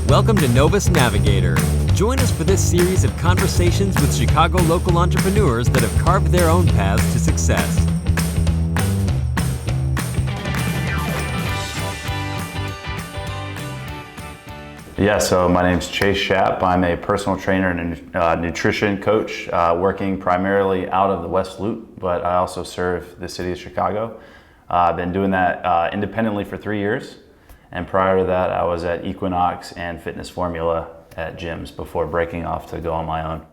Welcome to Novus Navigator. Join us for this series of conversations with Chicago local entrepreneurs that have carved their own paths to success. Yeah, so my name's Chase Schaap. I'm a personal trainer and nutrition coach, working primarily out of the West Loop, but I also serve the city of Chicago. I've been doing that independently for 3 years, and prior to that I was at Equinox and Fitness Formula at gyms before breaking off to go on my own.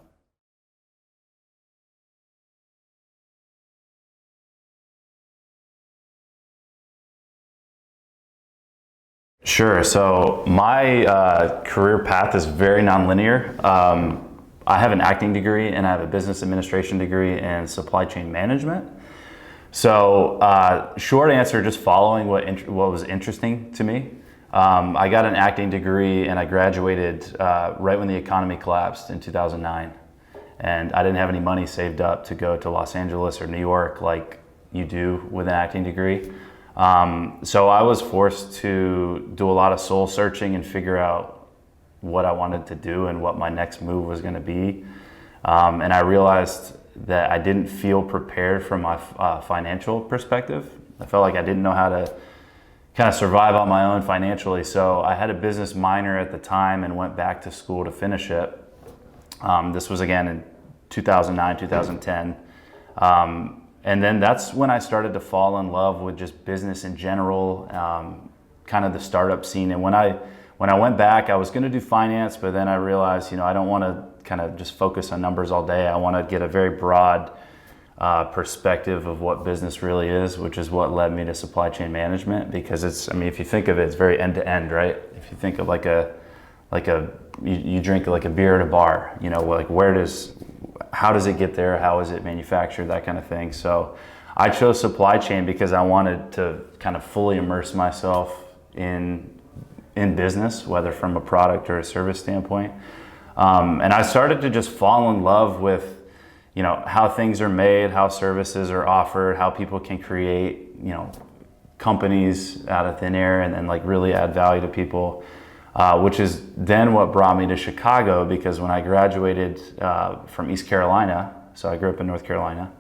Sure. So my career path is very nonlinear. I have an acting degree and I have a business administration degree in supply chain management. So short answer, just following what was interesting to me. I got an acting degree and I graduated right when the economy collapsed in 2009. And I didn't have any money saved up to go to Los Angeles or New York like you do with an acting degree. So I was forced to do a lot of soul searching and figure out what I wanted to do and what my next move was going to be. And I realized that I didn't feel prepared from my financial perspective. I felt like I didn't know how to kind of survive on my own financially. So I had a business minor at the time and went back to school to finish it. This was again in 2009, 2010. And then that's when I started to fall in love with just business in general, kind of the startup scene. And when I went back, I was going to do finance, but then I realized, I don't want to kind of just focus on numbers all day. I want to get a very broad perspective of what business really is, which is what led me to supply chain management. Because if you think of it, it's very end to end, right? If you think of you drink like a beer at a bar, how does it get there? How is it manufactured? That kind of thing. So I chose supply chain because I wanted to kind of fully immerse myself in business, whether from a product or a service standpoint. And I started to just fall in love with, how things are made, how services are offered, how people can create, companies out of thin air and then really add value to people. Which is then what brought me to Chicago, because when I graduated from East Carolina, so I grew up in North Carolina,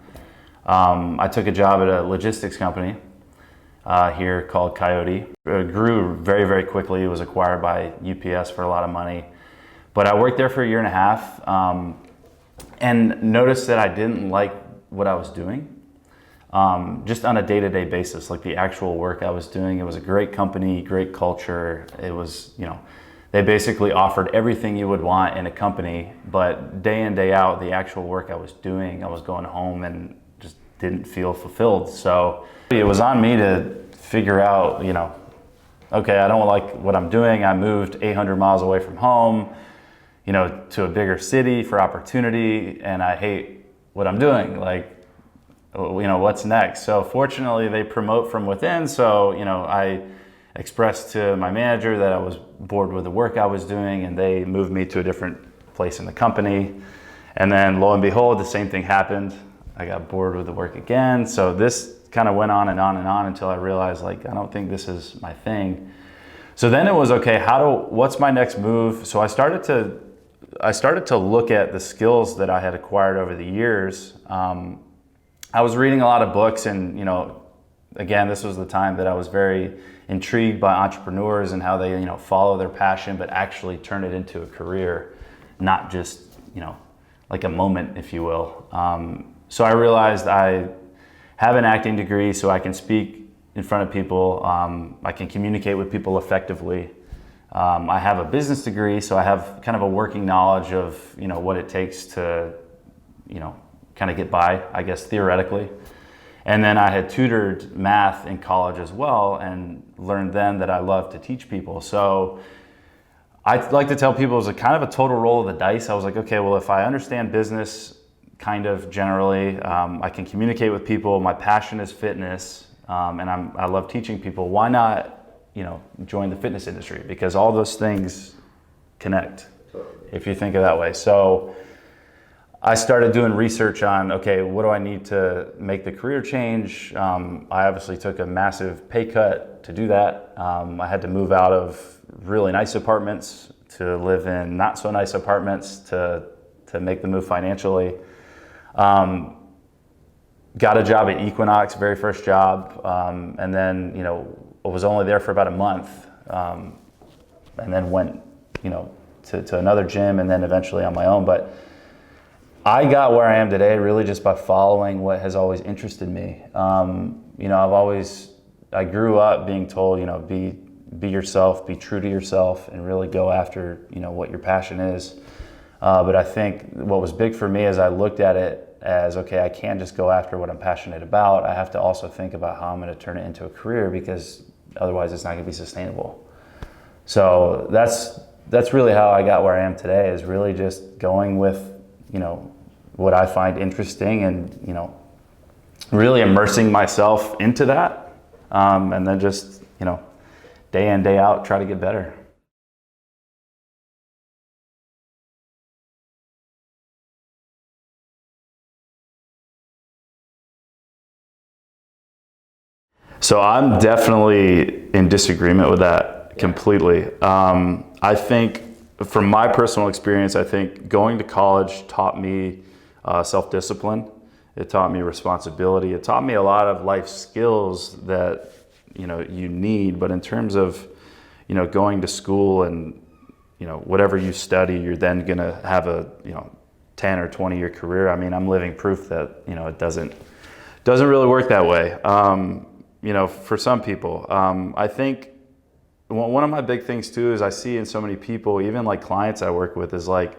I took a job at a logistics company here called Coyote. It grew very, very quickly. It was acquired by UPS for a lot of money. But I worked there for a year and a half and noticed that I didn't like what I was doing. Just on a day-to-day basis, like the actual work I was doing. It was a great company, great culture. It was, they basically offered everything you would want in a company, but day in, day out, the actual work I was doing, I was going home and just didn't feel fulfilled. So it was on me to figure out, okay, I don't like what I'm doing. I moved 800 miles away from home, to a bigger city for opportunity, and I hate what I'm doing. What's next? So fortunately they promote from within. So, I expressed to my manager that I was bored with the work I was doing, and they moved me to a different place in the company. And then lo and behold, the same thing happened. I got bored with the work again. So this kind of went on and on and on until I realized I don't think this is my thing. So then it was, okay, what's my next move? So I started to look at the skills that I had acquired over the years. I was reading a lot of books, and again, this was the time that I was very intrigued by entrepreneurs and how they follow their passion but actually turn it into a career, not just like a moment, if you will. So I realized I have an acting degree, so I can speak in front of people. I can communicate with people effectively. I have a business degree, so I have kind of a working knowledge of what it takes to kind of get by, I guess, theoretically. And then I had tutored math in college as well and learned then that I love to teach people. So I like to tell people it was a kind of a total roll of the dice. I was like, okay, well, if I understand business kind of generally, I can communicate with people, my passion is fitness, and I love teaching people, why not join the fitness industry? Because all those things connect, if you think of it that way. So I started doing research on, okay, what do I need to make the career change? I obviously took a massive pay cut to do that. I had to move out of really nice apartments to live in not so nice apartments, to make the move financially. Got a job at Equinox, very first job, and then, you know, was only there for about a month, and then went, you know, to another gym, and then eventually on my own. But I got where I am today really just by following what has always interested me. You know, I grew up being told, you know, be yourself, be true to yourself, and really go after, you know, what your passion is. But I think what was big for me is I looked at it as, okay, I can't just go after what I'm passionate about. I have to also think about how I'm going to turn it into a career, because otherwise it's not going to be sustainable. So that's really how I got where I am today, is really just going with, you know, what I find interesting, and, you know, really immersing myself into that, and then just, you know, day in, day out, try to get better. So I'm definitely in disagreement with that completely. I think from my personal experience, I think going to college taught me self-discipline. It taught me responsibility. It taught me a lot of life skills that, you know, you need. But in terms of, you know, going to school and, you know, whatever you study, you're then going to have a, you know, 10 or 20 year career. I mean, I'm living proof that, you know, it doesn't really work that way. You know, for some people, I think one of my big things too is I see in so many people, even like clients I work with, is like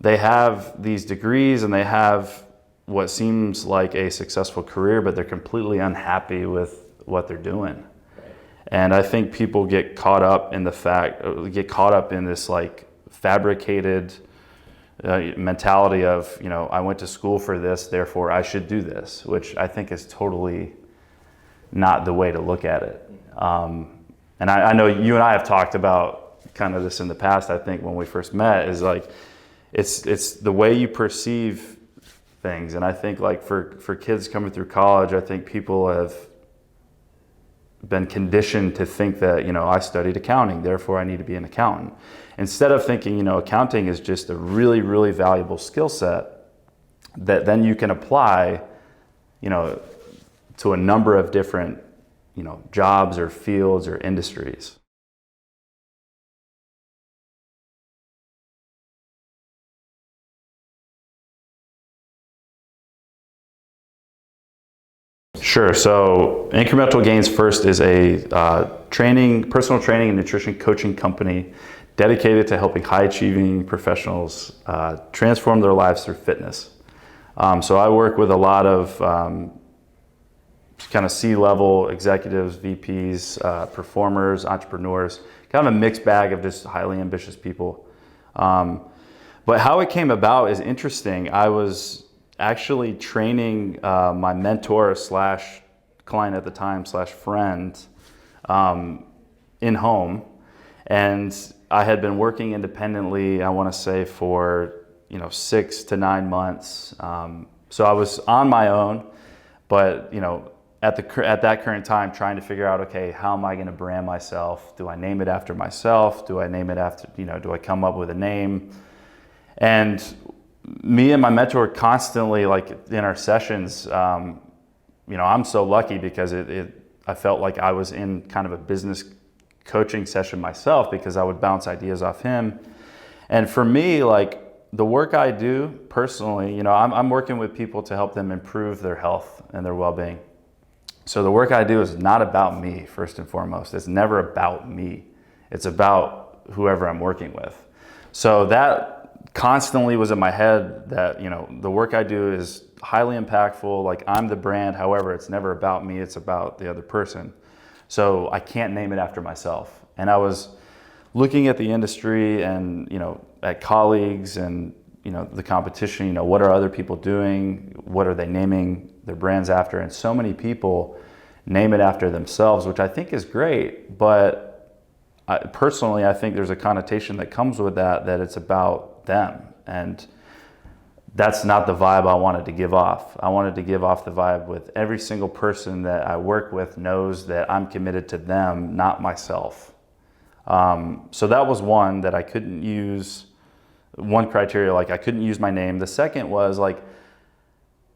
they have these degrees and they have what seems like a successful career, but they're completely unhappy with what they're doing. And I think people get caught up in this like fabricated mentality of, you know, I went to school for this, therefore I should do this, which I think is totally not the way to look at it. And I know you and I have talked about kind of this in the past. I think when we first met, is like, it's the way you perceive things. And I think like for kids coming through college, I think people have been conditioned to think that, you know, I studied accounting, therefore I need to be an accountant. Instead of thinking, you know, accounting is just a really, really valuable skill set that then you can apply, you know, to a number of different, you know, jobs or fields or industries. Sure. So Incremental Gains first is a personal training and nutrition coaching company dedicated to helping high achieving professionals transform their lives through fitness. So I work with a lot of kind of C-level executives, VPs, performers, entrepreneurs, kind of a mixed bag of just highly ambitious people. But how it came about is interesting. I was actually training my mentor slash client at the time slash friend in home, and I had been working independently, I want to say for, you know, 6 to 9 months. So I was on my own, but, you know, at that current time trying to figure out, okay, how am I going to brand myself? Do I name it after myself? Do I name it after, you know, do I come up with a name? And me and my mentor were constantly, like, in our sessions, you know, I'm so lucky because I felt like I was in kind of a business coaching session myself, because I would bounce ideas off him. And for me, like, the work I do personally, you know, I'm working with people to help them improve their health and their well-being. So the work I do is not about me, first and foremost. It's never about me. It's about whoever I'm working with. So that constantly was in my head, that, you know, the work I do is highly impactful. Like, I'm the brand. However, it's never about me. It's about the other person. So I can't name it after myself. And I was looking at the industry and, you know, at colleagues and, you know, the competition, you know, what are other people doing? What are they naming their brands after? And so many people name it after themselves, which I think is great. But personally, I think there's a connotation that comes with that it's about them. And that's not the vibe I wanted to give off. I wanted to give off the vibe with every single person that I work with knows that I'm committed to them, not myself. So that was one that I couldn't use. One criteria, like I couldn't use my name. The second was like,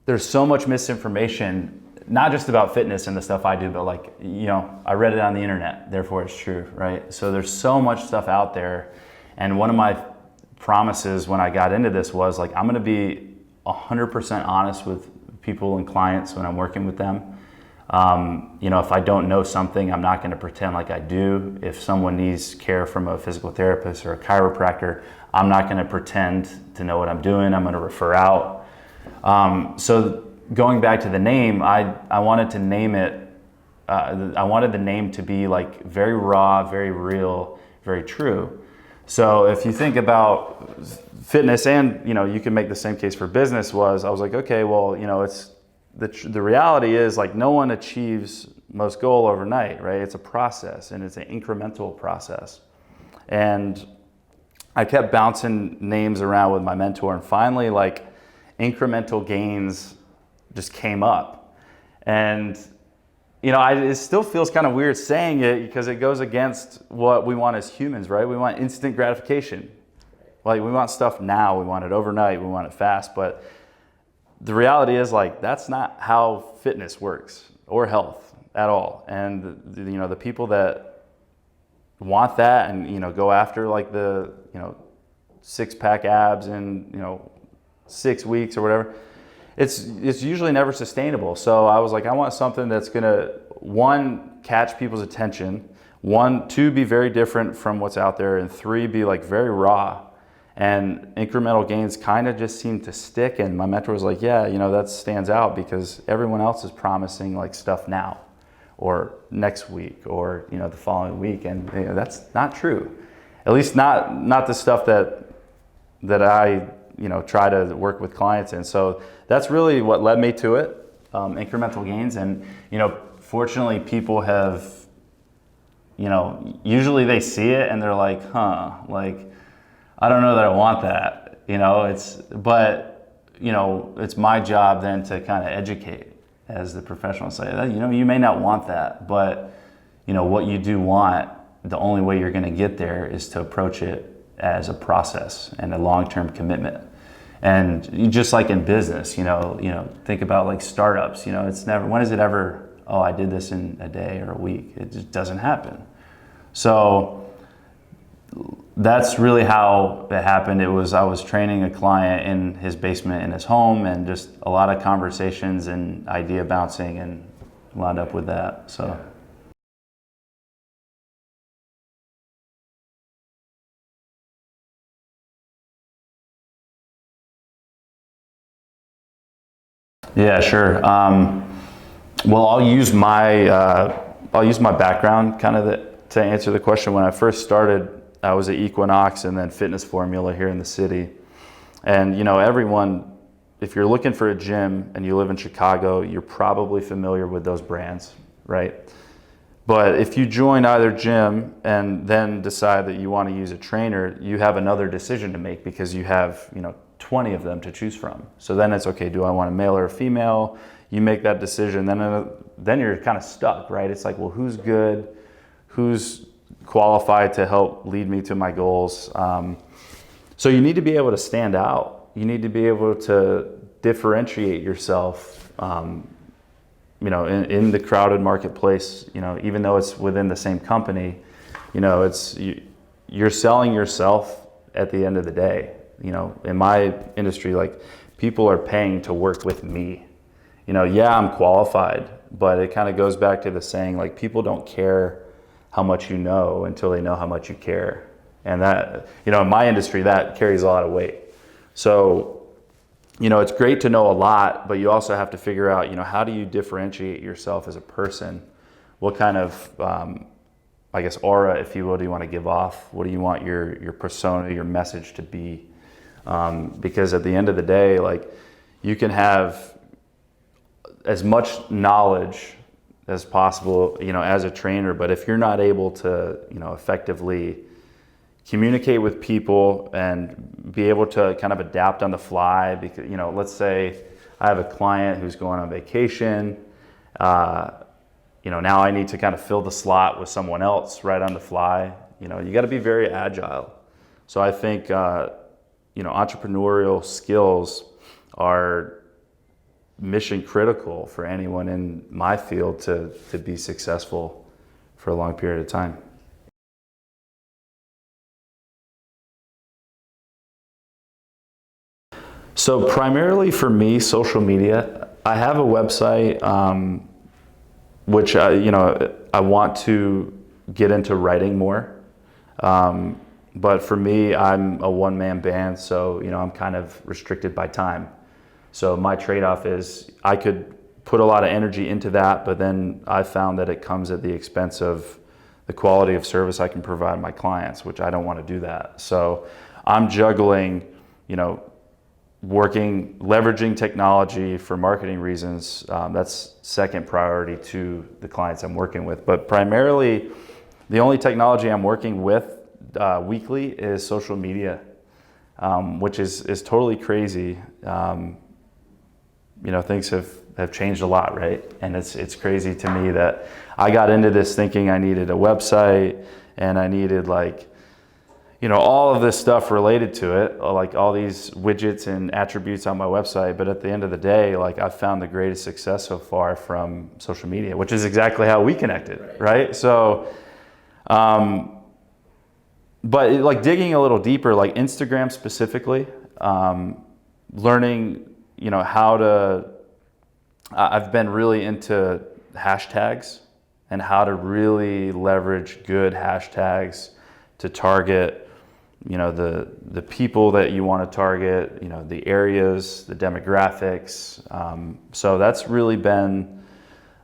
there's so much misinformation, not just about fitness and the stuff I do, but like, I read it on the internet, therefore it's true, right? So there's so much stuff out there. And one of my promises when I got into this was like, I'm gonna be 100% honest with people and clients when I'm working with them. If I don't know something, I'm not gonna pretend like I do. If someone needs care from a physical therapist or a chiropractor, I'm not gonna pretend to know what I'm doing. I'm gonna refer out. So going back to the name, I wanted to name it, I wanted the name to be like very raw, very real, very true. So if you think about fitness and, you can make the same case for business I was like, okay, well, it's the reality is like no one achieves most goal overnight, right? It's a process and it's an incremental process. And I kept bouncing names around with my mentor and finally like Incremental Gains just came up. And it still feels kind of weird saying it because it goes against what we want as humans, right? We want instant gratification. Like we want stuff now, we want it overnight, we want it fast, but the reality is like that's not how fitness works or health at all. And the people that want that and go after like the 6-pack abs in 6 weeks or whatever, it's usually never sustainable. So I was like, I want something that's gonna, one, catch people's attention, two, be very different from what's out there, and three, be like very raw. And Incremental Gains kind of just seemed to stick. And my mentor was like, yeah, that stands out because everyone else is promising like stuff now or next week or, the following week. And that's not true. At least not the stuff that I, try to work with clients in. So that's really what led me to it, Incremental Gains. And, fortunately people have, usually they see it and they're like, like, I don't know that I want that, it's my job then to kind of educate as the professional say that, you may not want that, but what you do want, the only way you're going to get there is to approach it as a process and a long-term commitment. And just like in business, think about like startups, it's never, when is it ever, oh, I did this in a day or a week? It just doesn't happen. So that's really how it happened. I was training a client in his basement in his home and just a lot of conversations and idea bouncing and wound up with that. So. Yeah, sure. Well, I'll use my background kind of to answer the question. When I first started, I was at Equinox and then Fitness Formula here in the city. And everyone, if you're looking for a gym and you live in Chicago, you're probably familiar with those brands, right? But if you join either gym and then decide that you want to use a trainer, you have another decision to make because you have 20 of them to choose from. So then it's okay, do I want a male or a female? You make that decision, then you're kind of stuck, right? It's like, well, who's good? Who's qualified to help lead me to my goals? So you need to be able to stand out. You need to be able to differentiate yourself, in the crowded marketplace, even though it's within the same company, you're selling yourself at the end of the day. In my industry, like people are paying to work with me. I'm qualified, but it kind of goes back to the saying, like people don't care how much you know until they know how much you care. And that, in my industry, that carries a lot of weight. So, it's great to know a lot, but you also have to figure out, how do you differentiate yourself as a person? What kind of, aura, if you will, do you want to give off? What do you want your persona, your message to be? Because at the end of the day, like you can have as much knowledge as possible, as a trainer, but if you're not able to, effectively communicate with people and be able to kind of adapt on the fly, because, let's say I have a client who's going on vacation, now I need to kind of fill the slot with someone else right on the fly You got to be very agile. So I think, entrepreneurial skills are mission critical for anyone in my field to be successful for a long period of time. So primarily for me, social media. I have a website, which I want to get into writing more. But for me, I'm a one-man band, so I'm kind of restricted by time. So my trade-off is I could put a lot of energy into that, but then I found that it comes at the expense of the quality of service I can provide my clients, which I don't want to do that. So I'm juggling, leveraging technology for marketing reasons. That's second priority to the clients I'm working with. But primarily, the only technology I'm working with weekly is social media, which is totally crazy. Things have changed a lot, right? And it's crazy to me that I got into this thinking I needed a website and I needed all of this stuff related to it, like all these widgets and attributes on my website. But at the end of the day, I've found the greatest success so far from social media, which is exactly how we connected, right? So, but digging a little deeper, Instagram specifically, learning, I've been really into hashtags and how to really leverage good hashtags to target, the people that you want to target, the areas, the demographics. So that's really been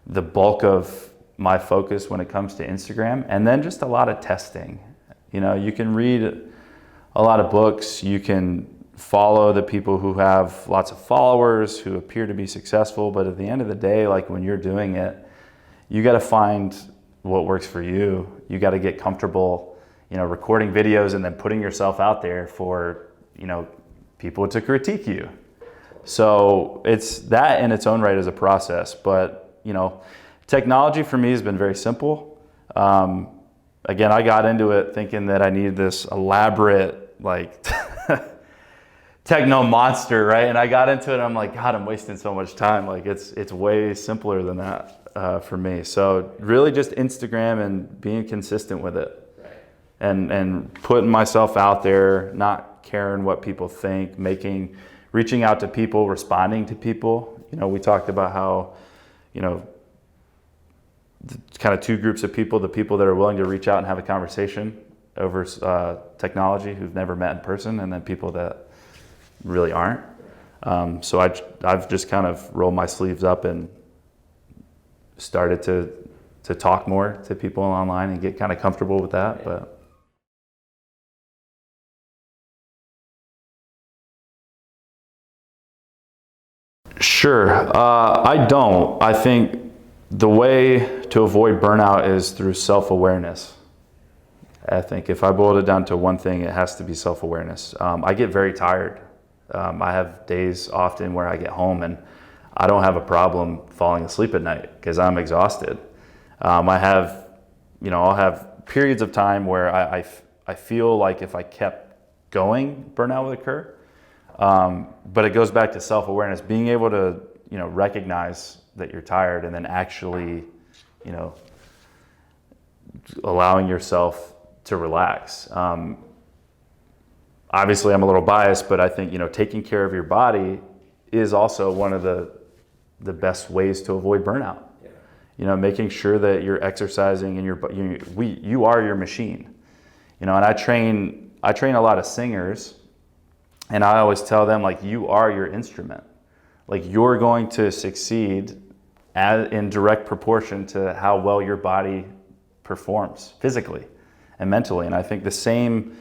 the bulk of my focus when it comes to Instagram. And then just a lot of testing. You can read a lot of books, you can follow the people who have lots of followers, who appear to be successful, but at the end of the day, when you're doing it, you got to find what works for you. You got to get comfortable, recording videos and then putting yourself out there for, people to critique you. So it's that in its own right as a process, but, technology for me has been very simple. Again, I got into it thinking that I needed this elaborate, techno monster, right? And I got into it and I'm like, God, I'm wasting so much time. It's way simpler than that for me. So really just Instagram and being consistent with it. Right. And putting myself out there, not caring what people think, reaching out to people, responding to people. We talked about how, kind of two groups of people, the people that are willing to reach out and have a conversation over technology who've never met in person, and then people that really aren't. So I've just kind of rolled my sleeves up and started to talk more to people online and get kind of comfortable with that. But sure, I don't. I think the way to avoid burnout is through self-awareness. I think if I boiled it down to one thing, it has to be self-awareness. I get very tired. I have days often where I get home and I don't have a problem falling asleep at night because I'm exhausted. I'll have periods of time where I feel like if I kept going, burnout would occur. But it goes back to self-awareness, being able to, recognize that you're tired and then actually, allowing yourself to relax. Obviously I'm a little biased, but I think, taking care of your body is also one of the best ways to avoid burnout. Yeah. Making sure that you're exercising and you are your machine. And I train a lot of singers, and I always tell them, you are your instrument. You're going to succeed in direct proportion to how well your body performs physically and mentally. And I think the same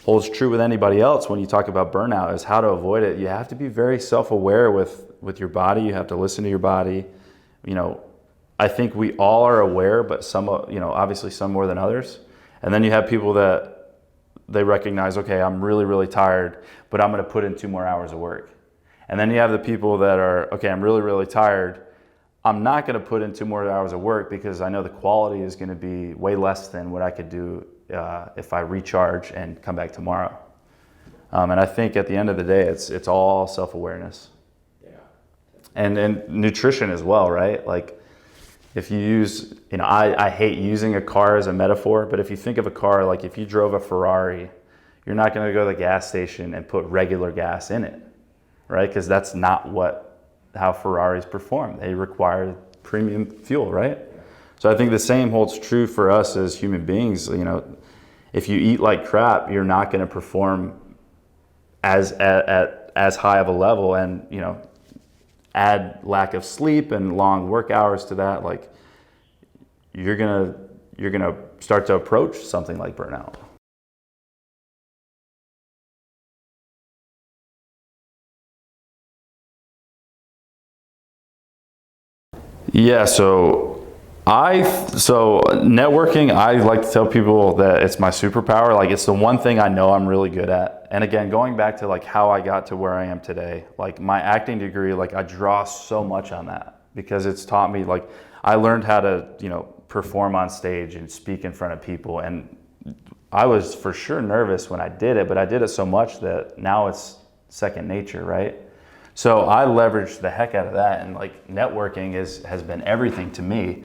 holds true with anybody else when you talk about burnout, is how to avoid it. You have to be very self-aware with your body. You have to listen to your body. I think we all are aware, but some, obviously some more than others. And then you have people that they recognize, okay, I'm really, really tired, but I'm going to put in 2 more hours of work. And then you have the people that are, okay, I'm really, really tired. I'm not going to put in 2 more hours of work because I know the quality is going to be way less than what I could do if I recharge and come back tomorrow. And I think at the end of the day, it's all self-awareness. Yeah. And nutrition as well, right? Like if you use, I hate using a car as a metaphor, but if you think of a car, like if you drove a Ferrari, you're not going to go to the gas station and put regular gas in it, right? Because that's not how Ferraris perform. They require premium fuel, right? So I think the same holds true for us as human beings. If you eat like crap, you're not going to perform as high of a level, and add lack of sleep and long work hours to that, like you're gonna start to approach something like burnout. Yeah, so networking, I like to tell people that it's my superpower. Like it's the one thing I know I'm really good at. And again, going back to like how I got to where I am today, like my acting degree, like I draw so much on that because it's taught me, like I learned how to, perform on stage and speak in front of people. And I was for sure nervous when I did it, but I did it so much that now it's second nature, right? So I leveraged the heck out of that, and like networking has been everything to me,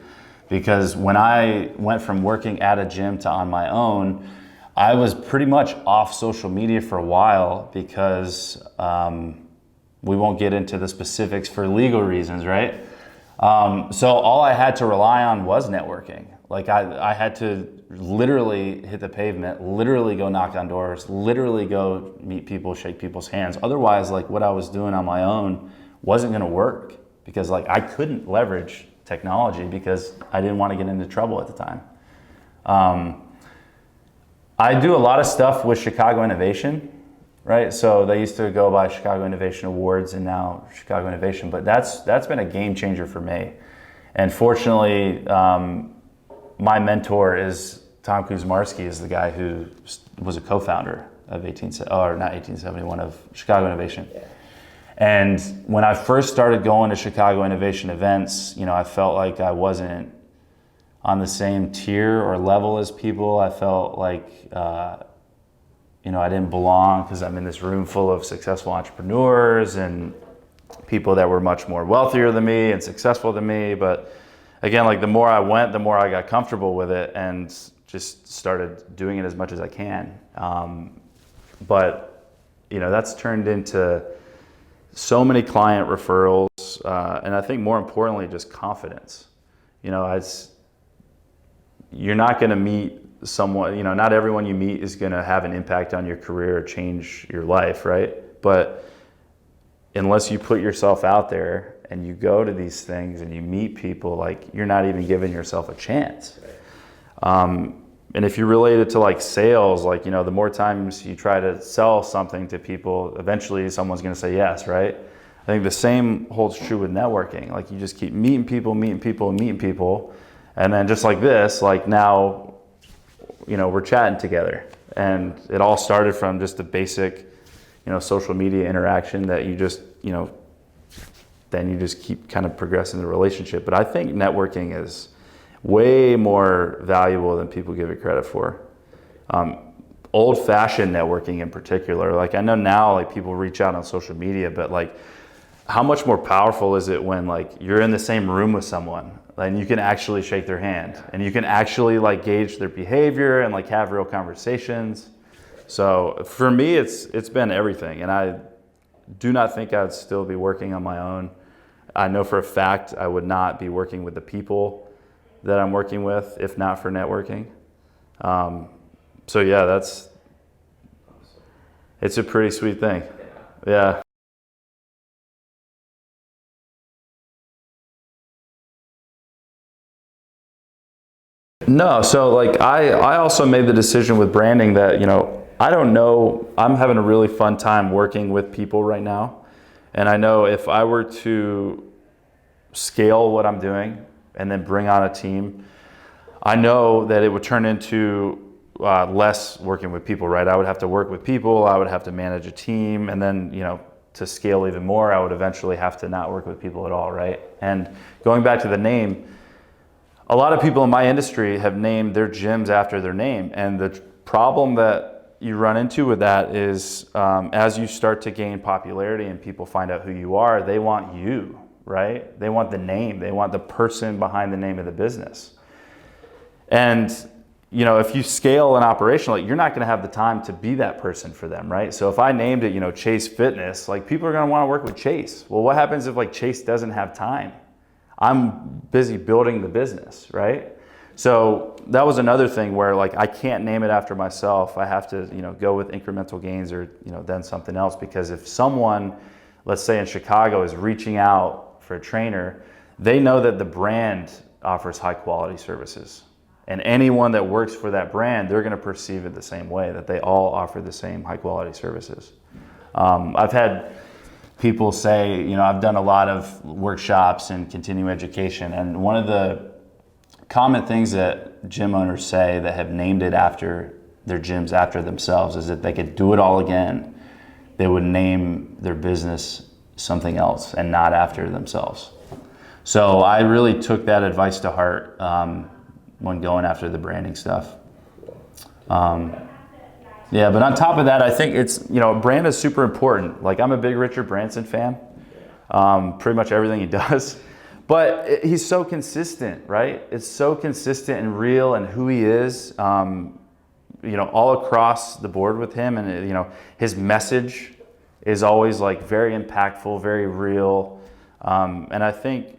because when I went from working at a gym to on my own, I was pretty much off social media for a while because we won't get into the specifics for legal reasons, right? So all I had to rely on was networking. Like I had to literally hit the pavement, literally go knock on doors, literally go meet people, shake people's hands. Otherwise, like what I was doing on my own wasn't gonna work, because like I couldn't leverage technology because I didn't want to get into trouble at the time. I do a lot of stuff with Chicago Innovation, right? So they used to go by Chicago Innovation Awards and now Chicago Innovation, but that's been a game changer for me. And fortunately, my mentor is Tom Kuzmarski, is the guy who was a co-founder of of Chicago Innovation. Yeah. And when I first started going to Chicago Innovation events, I felt like I wasn't on the same tier or level as people. I felt like, I didn't belong because I'm in this room full of successful entrepreneurs and people that were much more wealthier than me and successful than me. But again, like the more I went, the more I got comfortable with it and just started doing it as much as I can. But that's turned into so many client referrals, and I think more importantly, just confidence. You're not going to meet someone, not everyone you meet is going to have an impact on your career or change your life, right? But unless you put yourself out there and you go to these things and you meet people, like you're not even giving yourself a chance. And if you relate it to like sales, like, the more times you try to sell something to people, eventually someone's going to say yes, right? I think the same holds true with networking. Like you just keep meeting people. And then just like this, like now, we're chatting together. And it all started from just a basic, social media interaction that you just, then you just keep kind of progressing the relationship. But I think networking is way more valuable than people give it credit for. Old-fashioned networking in particular, like I know now like people reach out on social media, but like how much more powerful is it when like you're in the same room with someone and you can actually shake their hand and you can actually like gauge their behavior and like have real conversations. So for me, it's been everything, and I do not think I'd still be working on my own. I know for a fact I would not be working with the people that I'm working with if not for networking. So yeah, it's a pretty sweet thing. Yeah. No, so like I also made the decision with branding that, I don't know, I'm having a really fun time working with people right now. And I know if I were to scale what I'm doing and then bring on a team, I know that it would turn into less working with people, right? I would have to work with people, I would have to manage a team, and then, to scale even more, I would eventually have to not work with people at all, right? And going back to the name, a lot of people in my industry have named their gyms after their name. And the problem that you run into with that is as you start to gain popularity and people find out who you are, they want you, right? They want the name. They want the person behind the name of the business. And if you scale an operation, like, you're not going to have the time to be that person for them, right? So if I named it, Chase Fitness, like, people are going to want to work with Chase. Well, what happens if, like, Chase doesn't have time? I'm busy building the business, right? So that was another thing where, like, I can't name it after myself. I have to, go with Incremental Gains or, then something else, because if someone, let's say in Chicago, is reaching out for a trainer, they know that the brand offers high quality services. And anyone that works for that brand, they're going to perceive it the same way, that they all offer the same high quality services. I've had people say, I've done a lot of workshops and continuing education, and one of the common things that gym owners say that have named it after their gyms after themselves is that they could do it all again, they would name their business something else and not after themselves. So I really took that advice to heart when going after the branding stuff. But on top of that, I think it's, brand is super important. Like, I'm a big Richard Branson fan, pretty much everything he does, but he's so consistent, right? It's so consistent and real and who he is, all across the board with him. And, his message is always, like, very impactful, very real. And I think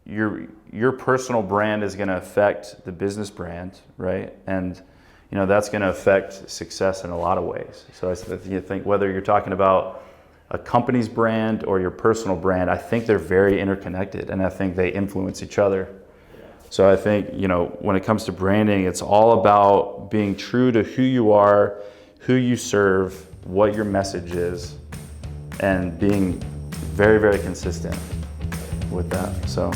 your personal brand is going to affect the business brand, right? And that's going to affect success in a lot of ways. So you think whether you're talking about a company's brand or your personal brand, I think they're very interconnected, and I think they influence each other. So I think, when it comes to branding, it's all about being true to who you are, who you serve, what your message is, and being very, very consistent with that. So